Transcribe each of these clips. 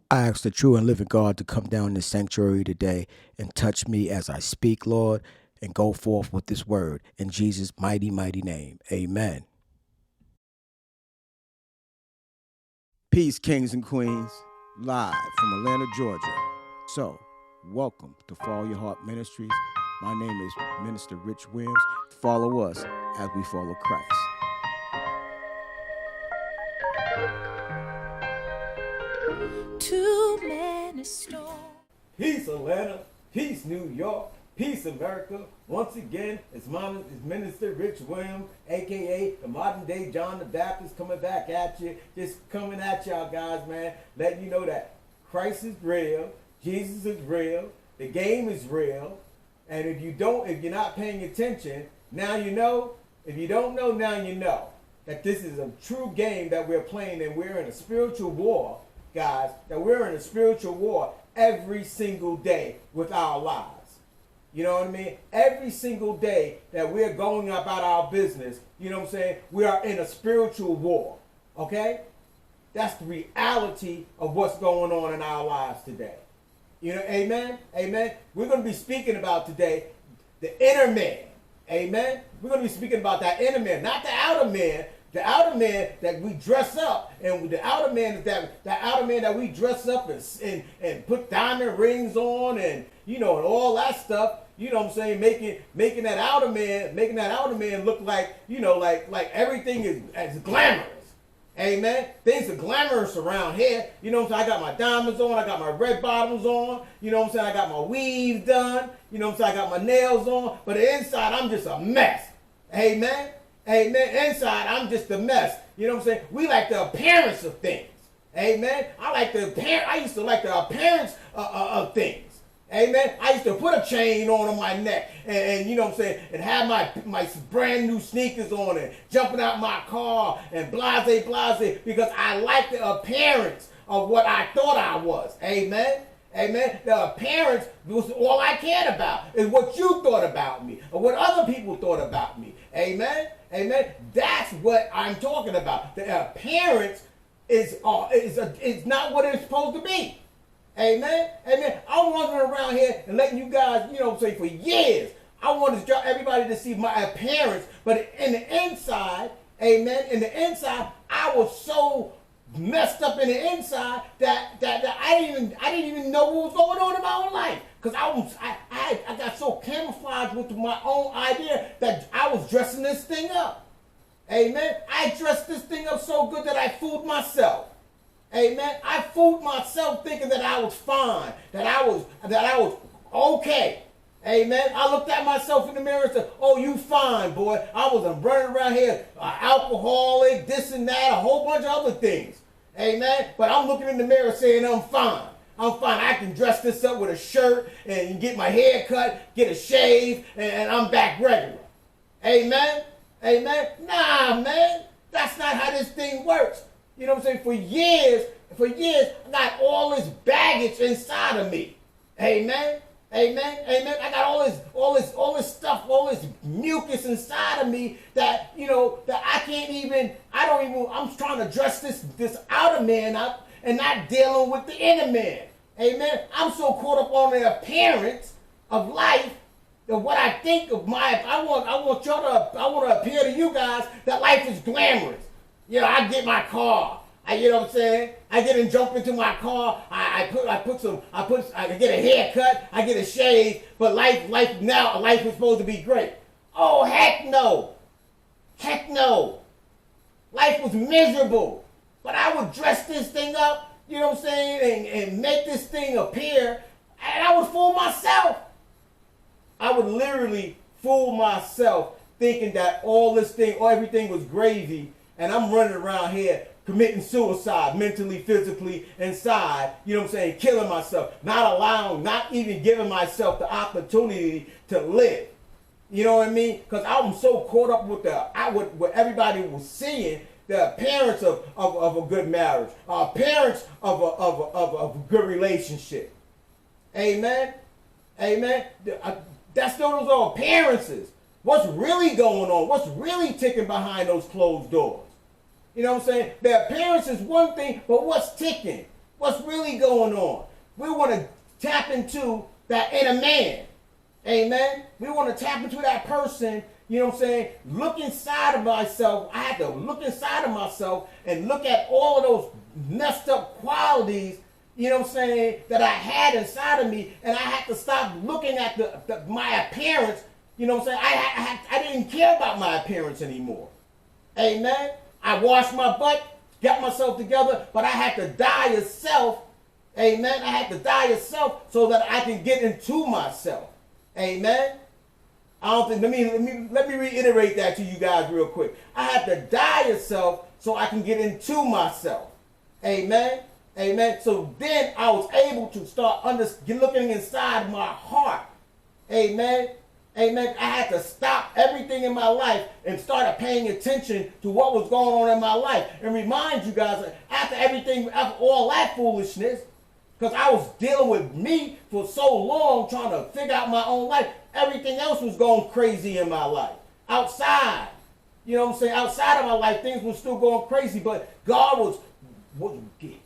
I ask the true and living God to come down in this sanctuary today and touch me as I speak, Lord, and go forth with this word. In Jesus' mighty, mighty name. Amen. Peace, kings and queens, live from Atlanta, Georgia. So, welcome to Follow Your Heart Ministries. My name is Minister Rich Williams. Follow us as we follow Christ. Too many storms. Peace, Atlanta. Peace, New York. Peace, America. Once again, it's Minister Rich Williams, a.k.a. the modern day John the Baptist, coming back at you. Just coming at y'all guys, man. Letting you know that Christ is real. Jesus is real. The game is real. And if you're not paying attention, now you know. If you don't know, now you know. That this is a true game that we're playing, and we're in a spiritual war, guys. That we're in a spiritual war every single day with our lives. You know what I mean? Every single day that we're going about our business, you know what I'm saying? We are in a spiritual war. Okay? That's the reality of what's going on in our lives today. You know, amen? Amen? We're going to be speaking about today the inner man. Amen? We're going to be speaking about that inner man, not the outer man. The outer man that we dress up, and the outer man is that outer man that we dress up and put diamond rings on, and and all that stuff. You know what I'm saying? Making that outer man look like like everything is glamorous. Amen. Things are glamorous around here. You know what I'm saying? I got my diamonds on. I got my red bottoms on. You know what I'm saying? I got my weave done. You know what I'm saying? I got my nails on. But the inside, I'm just a mess. Amen. Amen. Inside, I'm just a mess. You know what I'm saying? We like the appearance of things. Amen. I used to like the appearance of things. Amen. I used to put a chain on my neck and you know what I'm saying, and have my brand new sneakers on and jumping out my car and blase because I like the appearance of what I thought I was. Amen. Amen. The appearance was all I cared about, is what you thought about me or what other people thought about me. Amen. Amen. That's what I'm talking about. The appearance is not what it's supposed to be. Amen. Amen. I'm wandering around here and letting you guys, say for years, I wanted everybody to see my appearance, but in the inside, amen, in the inside, I was so messed up in the inside that I didn't even know what was going on in my own life, because I got so camouflaged with my own idea that I was dressing this thing up. Amen. I dressed this thing up so good that I fooled myself. Amen. I fooled myself thinking that I was fine, that I was okay. Amen. I looked at myself in the mirror and said, "Oh, you fine, boy." I was running around here, alcoholic, this and that, a whole bunch of other things. Amen. But I'm looking in the mirror saying I'm fine. I'm fine. I can dress this up with a shirt and get my hair cut, get a shave, and I'm back regular. Amen. Amen. Nah, man. That's not how this thing works. You know what I'm saying? For years, I got all this baggage inside of me. Amen. Amen. Amen. I got all this stuff, all this mucus inside of me that, that I'm trying to dress this outer man up and not dealing with the inner man. Amen. I'm so caught up on the appearance of life that what I think of I want to appear to you guys that life is glamorous. I get my car. You know what I'm saying? I get and jump into my car. I get a haircut. I get a shave. But life is supposed to be great. Oh, heck no. Heck no. Life was miserable. But I would dress this thing up, you know what I'm saying, and make this thing appear, and I would fool myself. I would literally fool myself thinking that everything was gravy, and I'm running around here committing suicide mentally, physically, inside, you know what I'm saying, killing myself, not even giving myself the opportunity to live. You know what I mean? Because I was so caught up with what everybody was seeing, the appearance of a good marriage, appearance of a good relationship. Amen? Amen? Those are appearances. What's really going on? What's really ticking behind those closed doors? You know what I'm saying? The appearance is one thing, but what's ticking? What's really going on? We want to tap into that inner man. Amen. We want to tap into that person, you know what I'm saying? Look inside of myself. I had to look inside of myself and look at all of those messed up qualities, you know what I'm saying, that I had inside of me. And I had to stop looking at my appearance. You know what I'm saying? I didn't care about my appearance anymore. Amen. I washed my butt, got myself together, but I had to die of self. Amen. I had to die of self so that I can get into myself. Amen. I don't think, let me reiterate that to you guys real quick. I had to die of self so I can get into myself. Amen. Amen. So then I was able to start looking inside my heart. Amen. Amen. I had to stop everything in my life and start paying attention to what was going on in my life. And remind you guys, after all that foolishness, because I was dealing with me for so long trying to figure out my own life, everything else was going crazy in my life. Outside, you know what I'm saying? Outside of my life, things were still going crazy, but God was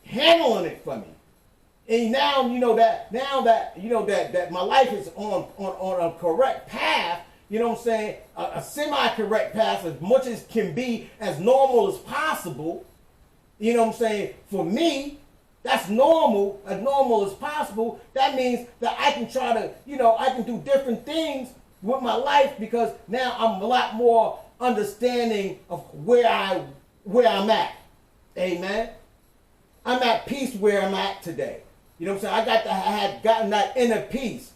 handling it for me. And now that my life is on a correct path, you know what I'm saying, a semi-correct path, as much as can be, as normal as possible, you know what I'm saying, for me, that's normal, as normal as possible. That means that I can try to, I can do different things with my life because now I'm a lot more understanding of where I'm at. Amen. I'm at peace where I'm at today. You know what I'm saying? I had gotten that inner peace.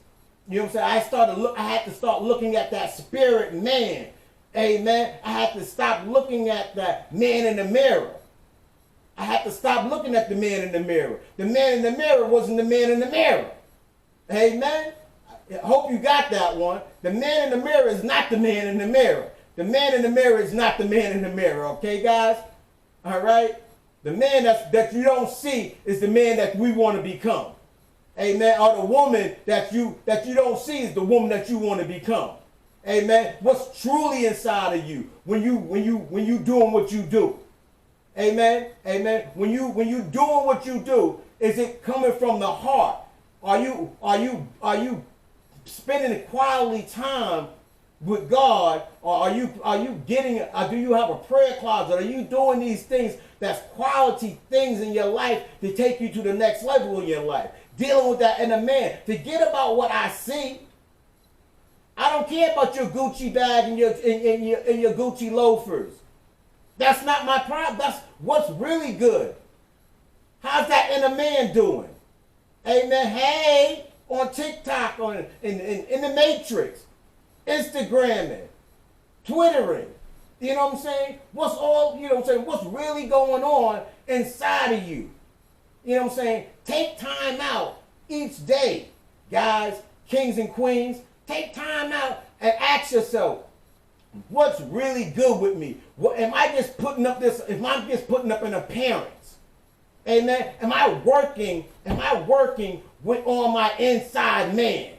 You know what I'm saying? I had to start looking at that spirit man. Amen. I had to stop looking at that man in the mirror. I had to stop looking at the man in the mirror. The man in the mirror wasn't the man in the mirror. Amen. I hope you got that one. The man in the mirror is not the man in the mirror. The man in the mirror is not the man in the mirror. Okay, guys? All right? The man that you don't see is the man that we want to become. Amen. Or the woman that you don't see is the woman that you want to become. Amen. What's truly inside of you when you doing what you do? Amen. Amen. When you doing what you do, is it coming from the heart? Are you spending quality time with God, or do you have a prayer closet? Are you doing these things that's quality things in your life to take you to the next level in your life? Dealing with that inner man. Forget about what I see. I don't care about your Gucci bag and your Gucci loafers. That's not my problem. That's what's really good. How's that inner man doing? Amen. Hey, on TikTok, in the Matrix, Instagramming, Twittering. You know what I'm saying? What's really going on inside of you? You know what I'm saying? Take time out each day, guys, kings and queens. Take time out and ask yourself, what's really good with me? Am I just putting up an appearance? Amen. Am I working on my inside man?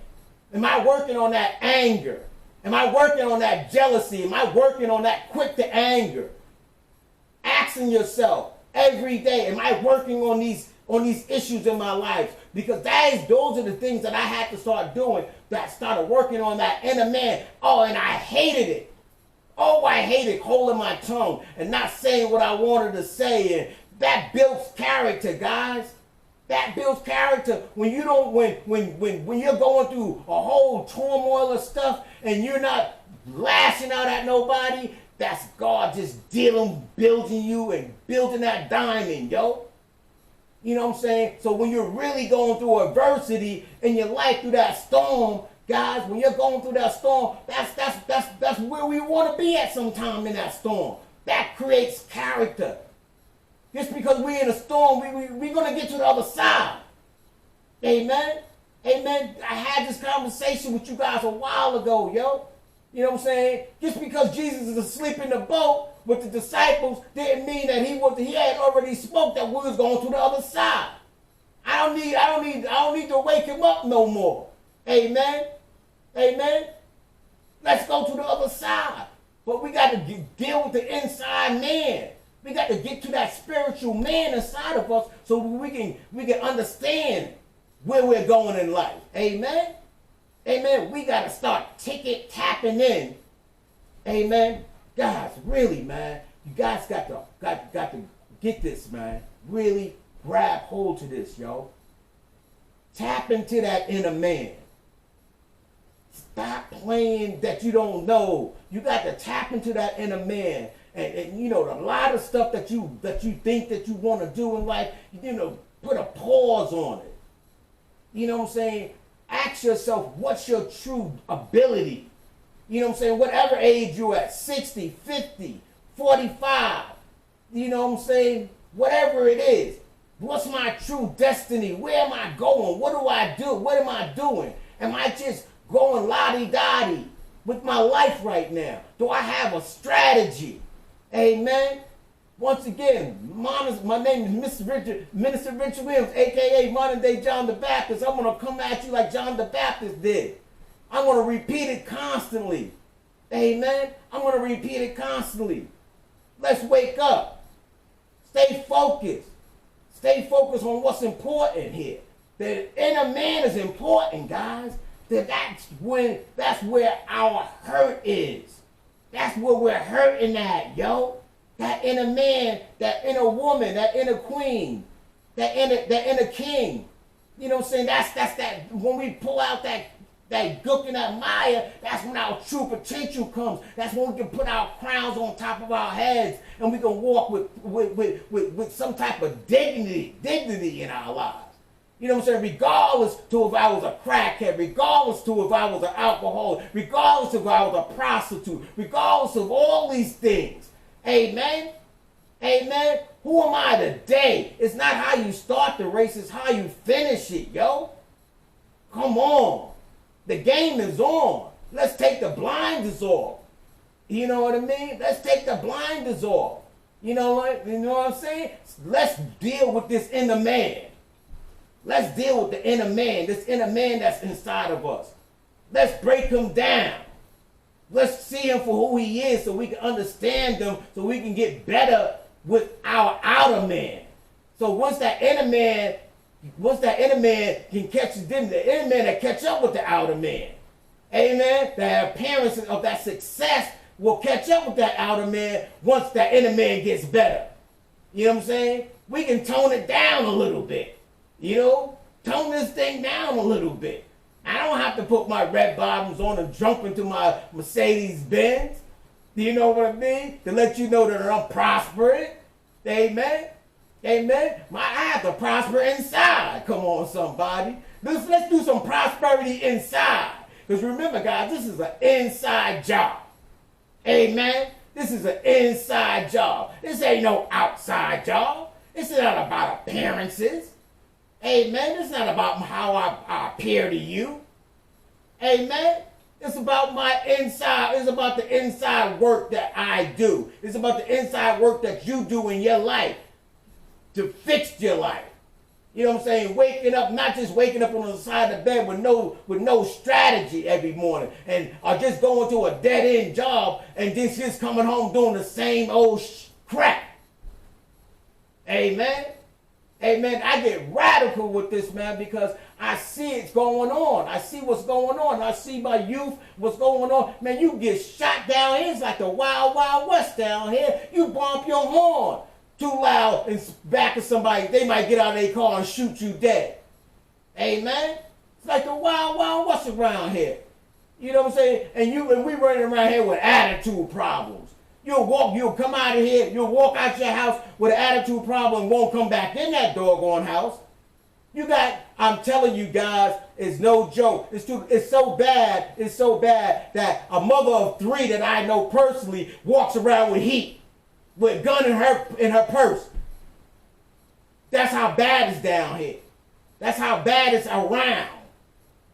Am I working on that anger? Am I working on that jealousy? Am I working on that quick to anger? Asking yourself every day, am I working on these issues in my life? Because those are the things that I had to start doing, that started working on that inner man. Oh, and I hated it. Oh, I hated holding my tongue and not saying what I wanted to say. And that builds character, guys. That builds character. When you're going through a whole turmoil of stuff and you're not lashing out at nobody, that's God just building you and building that diamond, yo. You know what I'm saying? So when you're really going through adversity in your life, through that storm, guys, when you're going through that storm, that's where we want to be at sometime in that storm. That creates character. Just because we're in a storm, we're going to get to the other side. Amen? Amen? I had this conversation with you guys a while ago, yo. You know what I'm saying? Just because Jesus is asleep in the boat with the disciples didn't mean that he had already spoke that we was going to the other side. I don't need to wake him up no more. Amen? Amen? Let's go to the other side. But we got to deal with the inside man. We got to get to that spiritual man inside of us so we can understand where we're going in life. Amen? Amen. We got to start tapping in. Amen. Guys, really, man, you guys got to get this, man. Really grab hold to this, yo. Tap into that inner man. Stop playing that you don't know. You got to tap into that inner man. And you know, a lot of stuff that you think that you want to do in life, you know, put a pause on it. You know what I'm saying? Ask yourself, what's your true ability? You know what I'm saying? Whatever age you're at, 60, 50, 45, you know what I'm saying? Whatever it is, what's my true destiny? Where am I going? What do I do? What am I doing? Am I just going la-di-da-di with my life right now? Do I have a strategy? Amen. Once again, my name is Minister Richard Williams, a.k.a. modern day John the Baptist. I'm going to come at you like John the Baptist did. I'm going to repeat it constantly. Amen. I'm going to repeat it constantly. Let's wake up. Stay focused. Stay focused on what's important here. The inner man is important, guys. That's where our hurt is. That's where we're hurting at, yo. That inner man, that inner woman, that inner queen, that inner king. You know what I'm saying? That's that when we pull out that gook and that mire, that's when our true potential comes. That's when we can put our crowns on top of our heads and we can walk with some type of dignity in our lives. You know what I'm saying? Regardless to if I was a crackhead, regardless to if I was an alcoholic, regardless if I was a prostitute, regardless of all these things. Amen? Amen? Who am I today? It's not how you start the race, it's how you finish it, yo. Come on. The game is on. Let's take the blinders off. You know what I mean? Let's take the blinders off. You know what I'm saying? Let's deal with this inner man. Let's deal with the inner man, this inner man that's inside of us. Let's break him down. Let's see him for who he is so we can understand him, so we can get better with our outer man. So once that inner man can catch the inner man that catch up with the outer man. Amen. The appearance of that success will catch up with that outer man once that inner man gets better. You know what I'm saying? We can tone it down a little bit. You know? Tone this thing down a little bit. I don't have to put my red bottoms on and jump into my Mercedes Benz. Do you know what I mean? To let you know that I'm prospering. Amen. Amen. I have to prosper inside. Come on, somebody. Let's do some prosperity inside. Because remember, guys, this is an inside job. Amen. This is an inside job. This ain't no outside job. This is not about appearances. Amen. It's not about how I appear to you. Amen. It's about my inside. It's about the inside work that I do. It's about the inside work that you do in your life to fix your life. You know what I'm saying? Waking up, not just waking up on the side of the bed with no strategy every morning, and or just going to a dead-end job and just coming home doing the same old crap. Amen. Amen. I get radical with this, man, because I see it's going on. I see what's going on. I see my youth, what's going on. Man, you get shot down here. It's like the Wild Wild West down here. You bump your horn too loud in back of somebody, they might get out of their car and shoot you dead. Amen. It's like the Wild Wild West around here. You know what I'm saying? And we running around here with attitude problems. You'll come out of here, you'll walk out your house with an attitude problem and won't come back in that doggone house. I'm telling you guys, it's no joke. It's so bad that a mother of 3 that I know personally walks around with heat, with a gun in her purse. That's how bad it's down here. That's how bad it's around.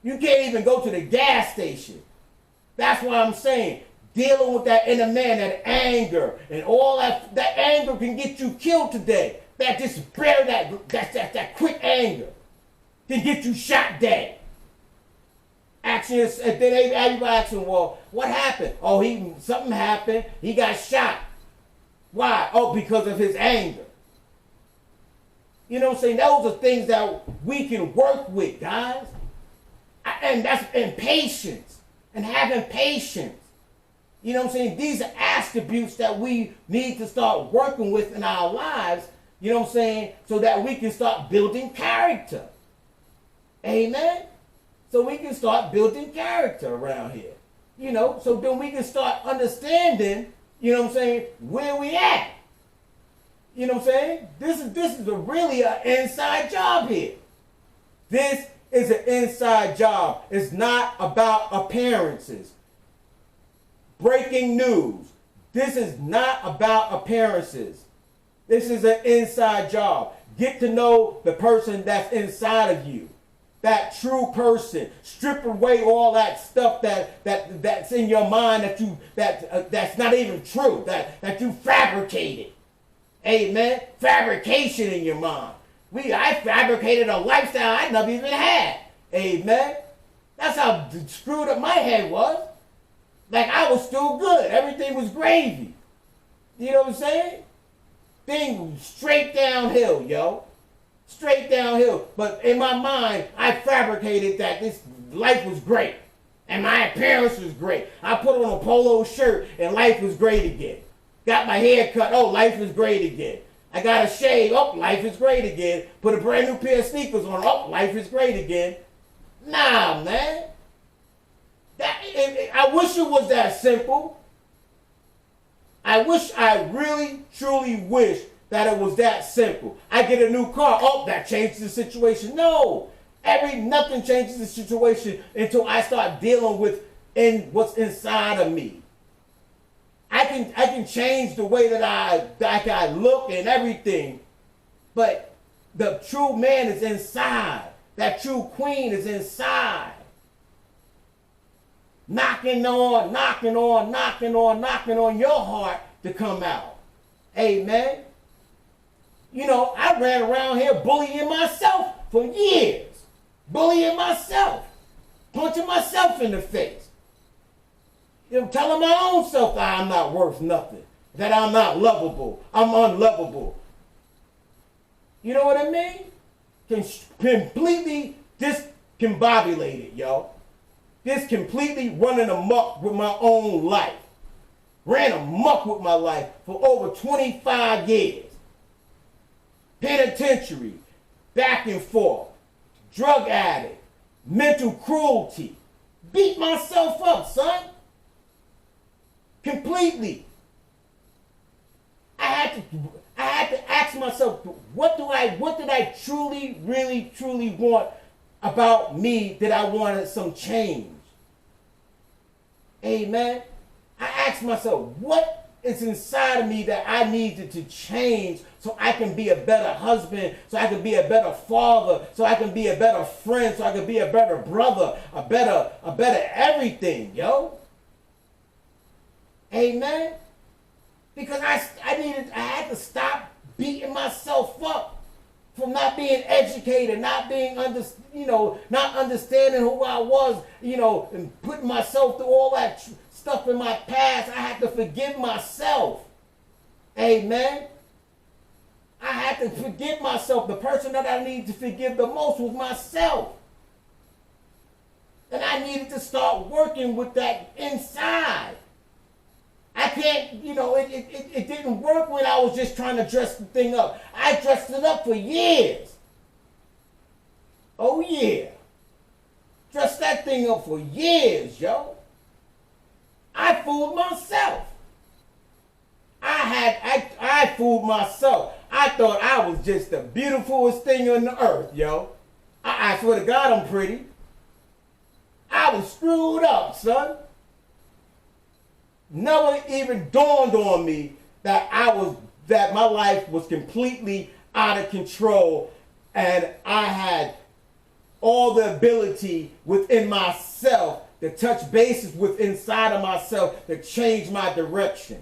You can't even go to the gas station. That's what I'm saying. Dealing with that inner man, that anger, and all that anger can get you killed today. That quick anger can get you shot dead. Then everybody asking, well, what happened? Oh, something happened. He got shot. Why? Oh, because of his anger. You know what I'm saying? Those are things that we can work with, guys. And that's patience. And having patience. You know what I'm saying? These are attributes that we need to start working with in our lives, you know what I'm saying, so that we can start building character. Amen? So we can start building character around here. You know, so then we can start understanding, you know what I'm saying, where we at. You know what I'm saying? This is really an inside job here. This is an inside job. It's not about appearances. Breaking news. This is not about appearances. This is an inside job. Get to know the person that's inside of you. That true person. Strip away all that stuff that's in your mind that's not even true. That you fabricated. Amen. Fabrication in your mind. I fabricated a lifestyle I never even had. Amen. That's how screwed up my head was. Like I was still good. Everything was gravy. You know what I'm saying? Thing straight downhill, yo. Straight downhill. But in my mind, I fabricated that this life was great. And my appearance was great. I put on a polo shirt and life was great again. Got my hair cut. Oh, life is great again. I got a shave. Oh, life is great again. Put a brand new pair of sneakers on. Oh, life is great again. Nah, man. I wish it was that simple. I really, truly wish that it was that simple. I get a new car. Oh, that changes the situation. No. Nothing changes the situation until I start dealing with what's inside of me. I can change the way that I look and everything, but the true man is inside. That true queen is inside. Knocking on your heart to come out. Amen. You know, I ran around here bullying myself for years. Bullying myself. Punching myself in the face. You know, telling my own self that I'm not worth nothing. That I'm not lovable. I'm unlovable. You know what I mean? Completely discombobulated, yo. Just completely running amok with my own life. Ran amok with my life for over 25 years. Penitentiary, back and forth, drug addict, mental cruelty. Beat myself up, son. Completely. I had to ask myself, what did I truly, really, truly want about me that I wanted some change? Amen. I asked myself, what is inside of me that I needed to change so I can be a better husband, so I can be a better father, so I can be a better friend, so I can be a better brother, a better everything, yo. Amen. Because I had to stop beating myself up from not being educated, not understanding who I was, and putting myself through all that stuff in my past. I had to forgive myself. Amen. I had to forgive myself. The person that I needed to forgive the most was myself. And I needed to start working with that inside. I can't, it didn't work when I was just trying to dress the thing up. I dressed it up for years. Oh, yeah. Dressed that thing up for years, yo. I fooled myself. I fooled myself. I thought I was just the beautifulest thing on the earth, yo. I swear to God, I'm pretty. I was screwed up, son. Never even dawned on me that my life was completely out of control, and I had all the ability within myself to touch bases with inside of myself to change my direction.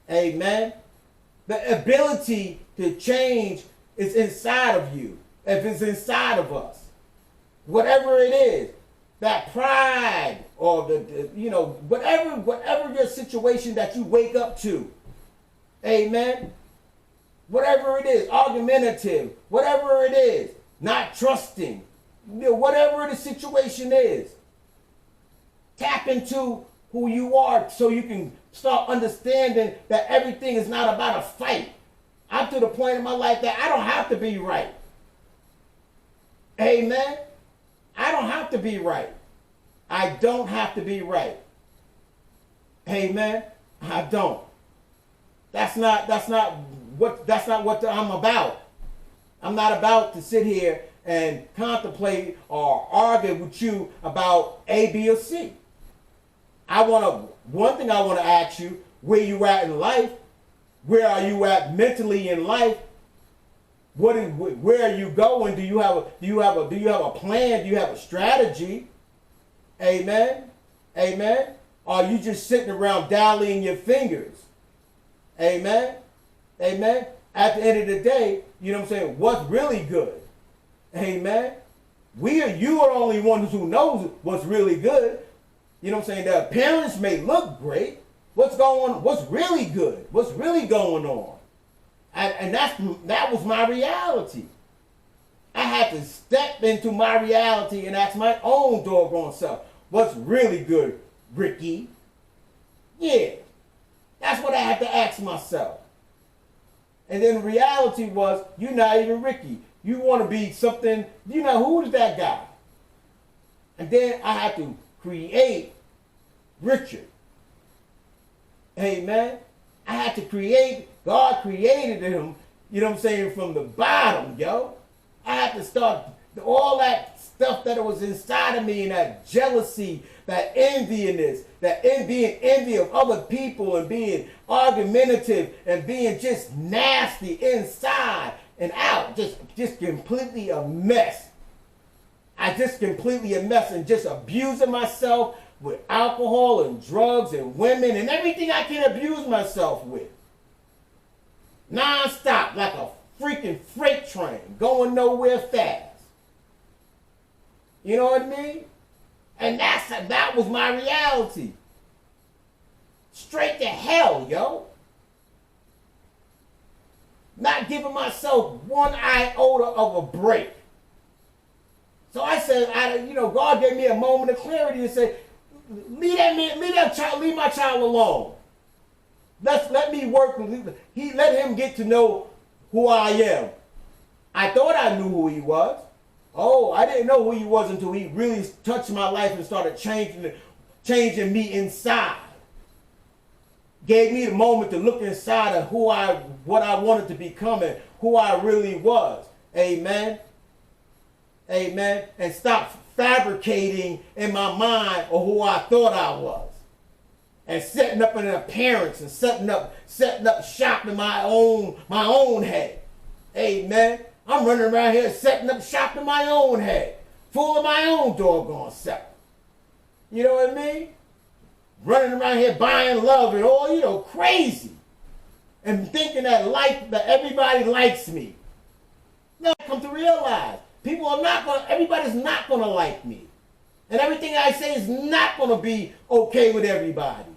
Amen. The ability to change is inside of you. If it's inside of us, whatever it is, that pride or whatever your situation that you wake up to, Amen. Whatever it is, argumentative, whatever it is, not trusting, whatever the situation is, tap into who you are so you can start understanding that everything is not about a fight. I'm to the point in my life that I don't have to be right. Amen. I don't have to be right. I don't have to be right. Amen. I don't. That's not what I'm about. I'm not about to sit here and contemplate or argue with you about A, B, or C. One thing I want to ask you, where you at in life? Where are you at mentally in life? Where are you going? Do you have a plan? Do you have a strategy? Amen. Amen. Or are you just sitting around dallying your fingers? Amen. Amen. At the end of the day, you know what I'm saying? What's really good? Amen. You are the only ones who knows what's really good. You know what I'm saying? The appearance may look great. What's really good? What's really going on? And that was my reality. I had to step into my reality and ask my own doggone self, what's really good, Ricky? Yeah. That's what I had to ask myself. And then the reality was, you're not even Ricky. You want to be something, who's that guy? And then I had to create Richard. Amen. I had to create, God created him, from the bottom, yo. I had to start all that stuff that was inside of me, and that jealousy, that enviness, being envy of other people, and being argumentative, and being just nasty inside and out, just completely a mess. And just abusing myself with alcohol and drugs and women and everything I can abuse myself with. Non-stop, like a freaking freight train, going nowhere fast. You know what I mean? And that was my reality. Straight to hell, yo. Not giving myself one iota of a break. So I said, God gave me a moment of clarity and said, leave my child alone. Let me work. Let him get to know who I am. I thought I knew who he was. Oh, I didn't know who he was until he really touched my life and started changing me inside. Gave me the moment to look inside of what I wanted to become and who I really was. Amen. Amen. And stop fabricating in my mind of who I thought I was. And setting up an appearance and setting up shop in my own head. Amen. I'm running around here setting up shop in my own head. Full of my own doggone self. You know what I mean? Running around here buying love and all, crazy. And thinking that everybody likes me. Now I come to realize everybody's not gonna like me. And everything I say is not gonna be okay with everybody.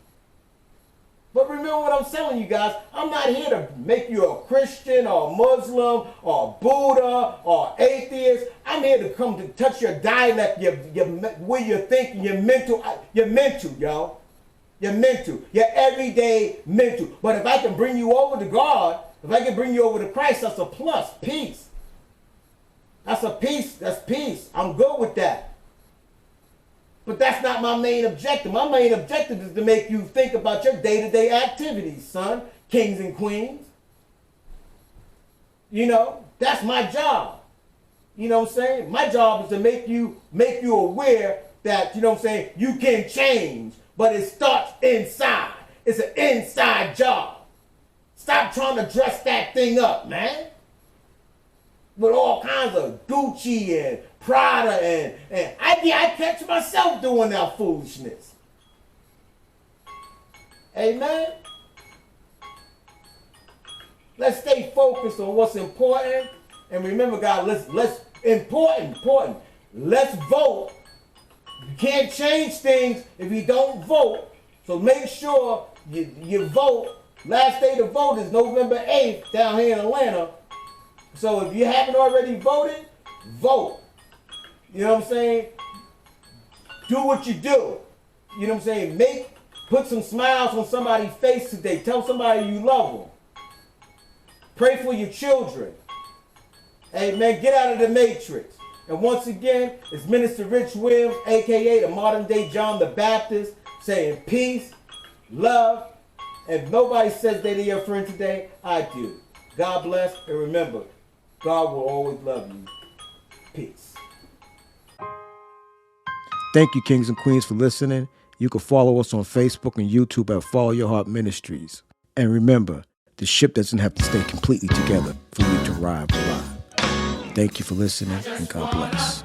But remember what I'm telling you guys, I'm not here to make you a Christian or a Muslim or Buddha or atheist. I'm here to come to touch your dialect, your way you're thinking, your mental, yo. Your mental, your everyday mental. But if I can bring you over to God, if I can bring you over to Christ, that's a plus, peace. That's a peace, that's peace. I'm good with that. But that's not my main objective. My main objective is to make you think about your day-to-day activities, son, kings and queens. That's my job. You know what I'm saying? My job is to make you aware that, you can change, but it starts inside. It's an inside job. Stop trying to dress that thing up, man. With all kinds of Gucci and Prada and I catch myself doing that foolishness. Amen. Let's stay focused on what's important. And remember, God, let's important. Let's vote. You can't change things if you don't vote. So make sure you vote Last day to vote is November 8th down here in Atlanta. So if you haven't already voted, vote. You know what I'm saying? Do what you do. You know what I'm saying? Put some smiles on somebody's face today. Tell somebody you love them. Pray for your children. Hey, man, get out of the matrix. And once again, it's Minister Rich Williams, a.k.a. the modern day John the Baptist, saying peace, love. If nobody says they're your friend today, I do. God bless, and remember, God will always love you. Peace. Thank you, kings and queens, for listening. You can follow us on Facebook and YouTube at Follow Your Heart Ministries. And remember, the ship doesn't have to stay completely together for you to ride the ride. Thank you for listening, and God bless.